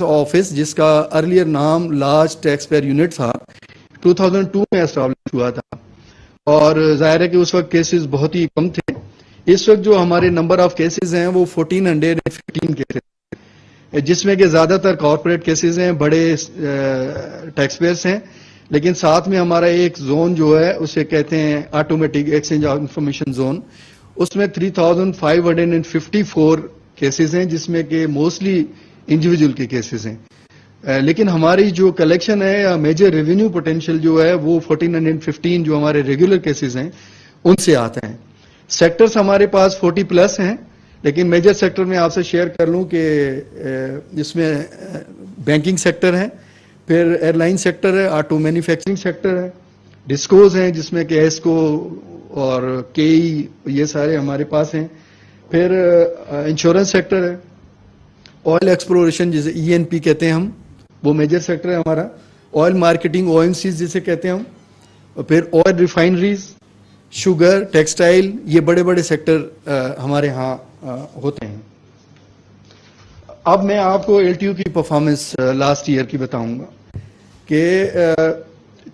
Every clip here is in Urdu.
آفس جس کا ارلیئر نام لارج ٹیکس پیئر یونٹ تھا 2002 میں اسٹیبلش ہوا تھا، اور ظاہر ہے کہ اس وقت کیسز بہت ہی کم تھے. اس وقت جو ہمارے نمبر آف کیسز ہیں وہ 1415 کیسز، جس میں کہ زیادہ تر کارپوریٹ کیسز ہیں، بڑے ٹیکس پیئرس ہیں، لیکن ساتھ میں ہمارا ایک زون جو ہے اسے کہتے ہیں automatic exchange of information zone, اس میں 3554 کیسز ہیں، جس میں کہ موسٹلی انڈیویجول کے کیسز ہیں. لیکن ہماری جو کلیکشن ہے یا میجر ریونیو پوٹینشیل جو ہے وہ 1415 جو ہمارے ریگولر کیسز ہیں ان سے آتے ہیں. سیکٹرز ہمارے پاس 40 پلس ہیں، لیکن میجر سیکٹر میں آپ سے شیئر کر لوں کہ اس میں بینکنگ سیکٹر ہے، پھر ایئر لائن سیکٹر ہے، آٹو مینوفیکچرنگ سیکٹر ہے، ڈسکوز ہیں جس میں کہ ایسکو اور کےئی یہ سارے ہمارے پاس ہیں، پھر انشورنس سیکٹر ہے، آئل ایکسپلوریشن جسے ENP کہتے ہیں ہم، وہ میجر سیکٹر ہے ہمارا، آئل مارکیٹنگ OMCs جسے کہتے ہیں ہم، اور پھر آئل ریفائنریز، شوگر، ٹیکسٹائل، یہ بڑے بڑے سیکٹر ہمارے ہاں ہوتے ہیں. اب میں آپ کو LTU کی پرفارمنس لاسٹ ایئر کی بتاؤں گا کہ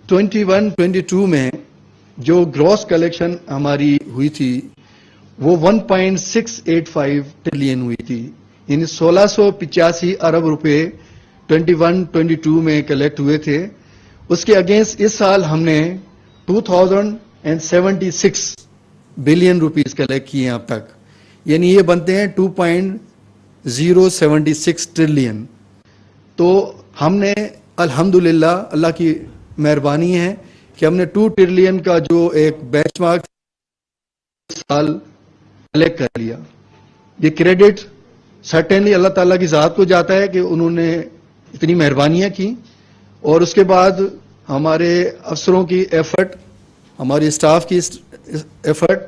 21-22 میں جو گراس کلیکشن ہماری ہوئی تھی وہ 1.685 ٹریلین ہوئی تھی، یعنی 1685 ارب روپے 21-22 میں کلیکٹ ہوئے تھے. اس کے اگینسٹ اس سال ہم نے 2076 بلین روپیز کلیکٹ کیے ہیں اب تک، یعنی یہ بنتے ہیں 2.076 ٹریلین. تو ہم نے الحمدللہ اللہ کی مہربانی ہے کہ ہم نے 2 ٹریلین کا جو ایک بینچ مارک سال کلیکٹ کر لیا. یہ کریڈٹ سرٹنلی اللہ تعالیٰ کی ذات کو جاتا ہے کہ انہوں نے اتنی مہربانیاں کی، اور اس کے بعد ہمارے افسروں کی ایفرٹ، ہماری اسٹاف کی ایفرٹ،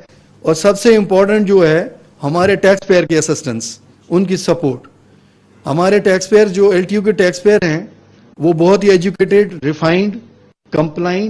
اور سب سے امپورٹنٹ جو ہے ہمارے ٹیکس پیئر کی اسسٹنس، ان کی سپورٹ. ہمارے ٹیکس پیئر جو LTU کے ٹیکس پیئر ہیں وہ بہت ہی ایجوکیٹڈ، ریفائنڈ، کمپلائنٹ